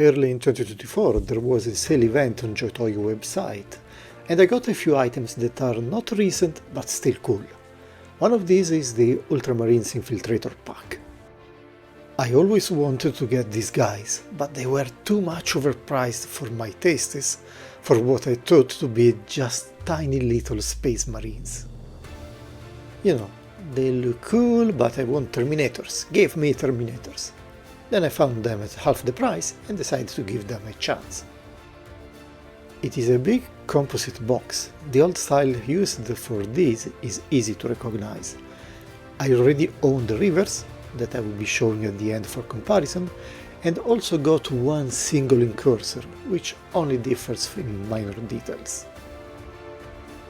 Early in 2024 there was a sale event on JOYTOY website, and I got a few items that are not recent but still cool. One of these is the Ultramarines Infiltrator pack. I always wanted to get these guys, but they were too much overpriced for my tastes, for what I thought to be just tiny little space marines. You know, they look cool, but I want Terminators. Give me Terminators. Then I found them at half the price and decided to give them a chance. It is a big composite box. The old style used for this is easy to recognize. I already own the reivers, that I will be showing at the end for comparison, and also got one single incursor, which only differs in minor details.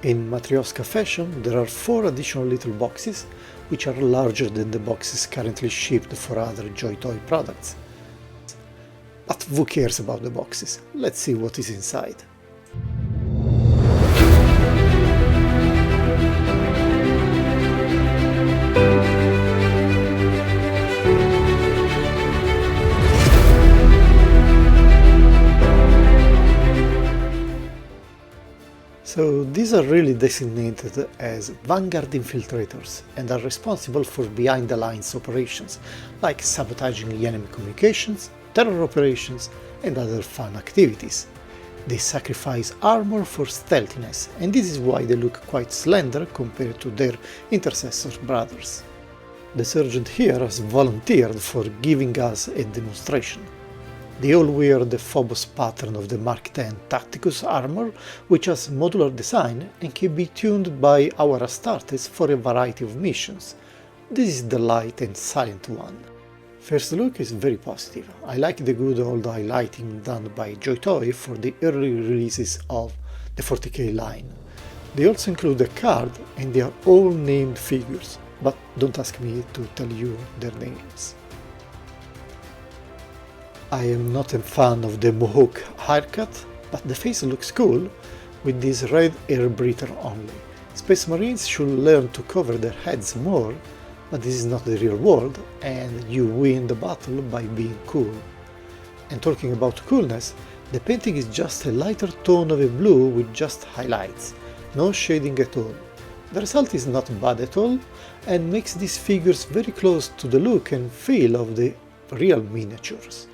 In Matryoshka fashion, there are 4 additional little boxes, which are larger than the boxes currently shipped for other JOYTOY products. But who cares about the boxes? Let's see what is inside. So these are really designated as vanguard infiltrators and are responsible for behind-the-lines operations, like sabotaging enemy communications, terror operations, and other fun activities. They sacrifice armor for stealthiness, and this is why they look quite slender compared to their intercessor brothers. The sergeant here has volunteered for giving us a demonstration. They all wear the Phobos pattern of the Mark X Tacticus armor, which has modular design and can be tuned by our Astartes for a variety of missions. This is the light and silent one. First look is very positive. I like the good old highlighting done by JOYTOY for the early releases of the 40k line. They also include a card and they are all named figures, but don't ask me to tell you their names. I am not a fan of the mohawk haircut, but the face looks cool with this red air breather only. Space Marines should learn to cover their heads more, but this is not the real world and you win the battle by being cool. And talking about coolness, the painting is just a lighter tone of a blue with just highlights, no shading at all. The result is not bad at all and makes these figures very close to the look and feel of the real miniatures.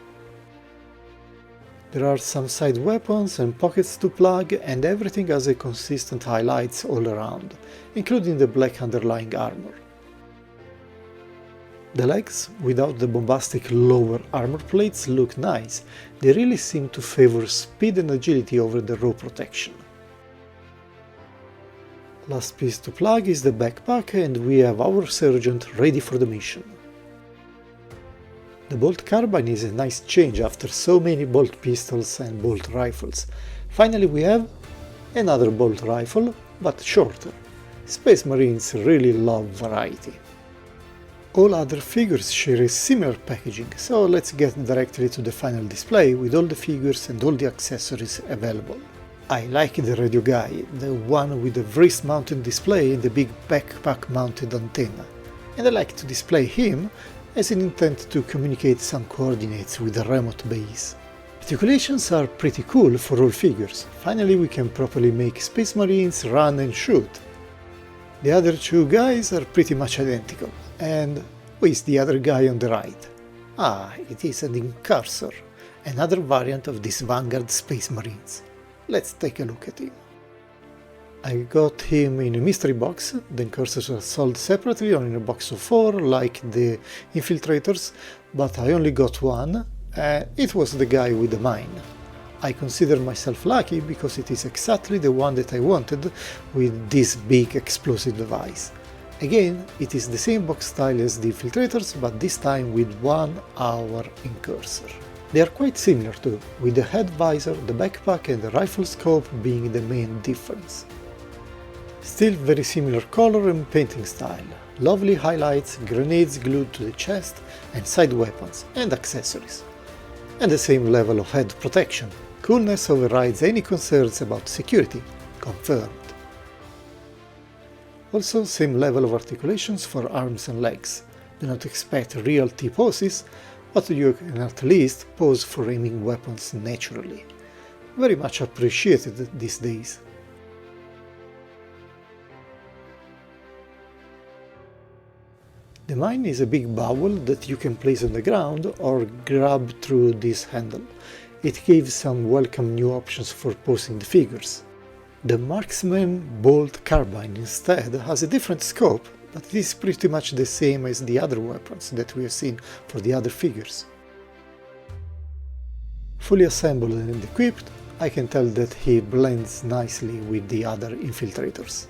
There are some side weapons and pockets to plug, and everything has a consistent highlights all around, including the black underlying armor. The legs, without the bombastic lower armor plates, look nice. They really seem to favor speed and agility over the raw protection. Last piece to plug is the backpack, and we have our sergeant ready for the mission. The bolt carbine is a nice change after so many bolt pistols and bolt rifles. Finally we have another bolt rifle, but shorter. Space Marines really love variety. All other figures share a similar packaging, so let's get directly to the final display with all the figures and all the accessories available. I like the radio guy, the one with the wrist-mounted display and the big backpack-mounted antenna, and I like to display him as an intent to communicate some coordinates with the remote base. Articulations are pretty cool for all figures. Finally we can properly make Space Marines run and shoot. The other 2 guys are pretty much identical. And who is the other guy on the right? Ah, it is an incursor, another variant of these Vanguard Space Marines. Let's take a look at him. I got him in a mystery box. The incursors are sold separately or in a box of 4 like the Infiltrators, but I only got one. It was the guy with the mine. I consider myself lucky because it is exactly the one that I wanted with this big explosive device. Again, it is the same box style as the Infiltrators, but this time with 1 hour incursor. They are quite similar too, with the head visor, the backpack and the rifle scope being the main difference. Still very similar color and painting style, lovely highlights, grenades glued to the chest and side weapons and accessories. And the same level of head protection. Coolness overrides any concerns about security, confirmed. Also same level of articulations for arms and legs. Do not expect real T-poses, but you can at least pause for aiming weapons naturally. Very much appreciated these days. The mine is a big bowl that you can place on the ground or grab through this handle. It gives some welcome new options for posing the figures. The marksman bolt carbine instead has a different scope, but it is pretty much the same as the other weapons that we have seen for the other figures. Fully assembled and equipped, I can tell that he blends nicely with the other infiltrators.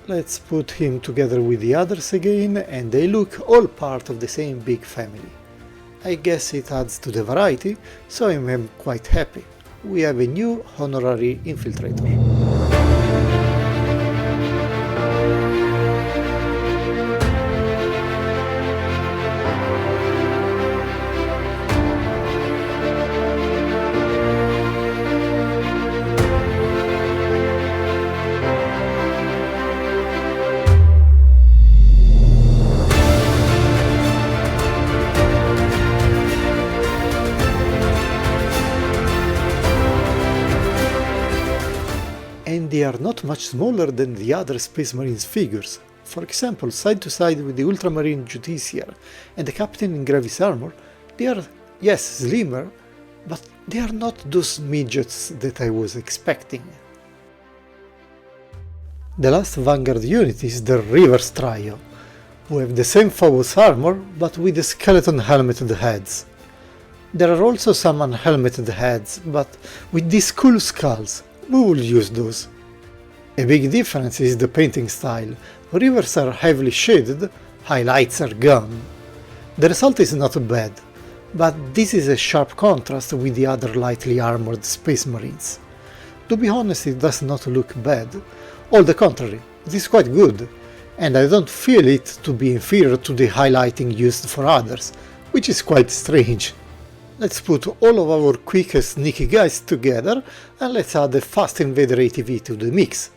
Let's put him together with the others again, and they look all part of the same big family. I guess it adds to the variety, so I am quite happy. We have a new honorary infiltrator. And they are not much smaller than the other Space Marines figures. For example, side to side with the Ultramarine Justiciar and the Captain in Gravis armor, they are, yes, slimmer, but they are not those midgets that I was expecting. The last Vanguard unit is the reivers trio, who have the same Phobos armor but with the skeleton helmeted heads. There are also some unhelmeted heads, but with these cool skulls. We will use those. A big difference is the painting style. Reivers are heavily shaded, highlights are gone. The result is not bad, but this is a sharp contrast with the other lightly armored Space Marines. To be honest, it does not look bad, all the contrary, it is quite good, and I don't feel it to be inferior to the highlighting used for others, which is quite strange. Let's put all of our quick and sneaky guys together and let's add a fast invader ATV to the mix.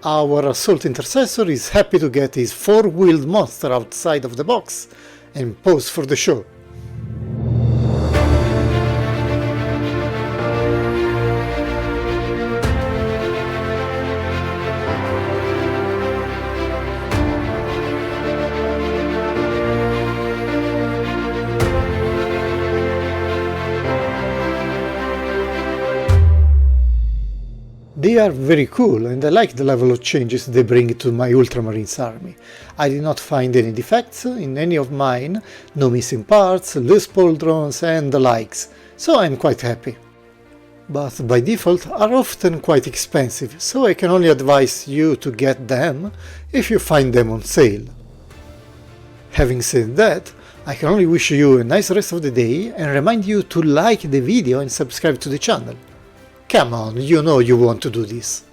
Our assault intercessor is happy to get his four-wheeled monster outside of the box and pose for the show. They are very cool and I like the level of changes they bring to my Ultramarines army. I did not find any defects in any of mine, no missing parts, loose pauldrons and the likes, so I'm quite happy. But by default are often quite expensive, so I can only advise you to get them if you find them on sale. Having said that, I can only wish you a nice rest of the day and remind you to like the video and subscribe to the channel. Come on, you know you want to do this.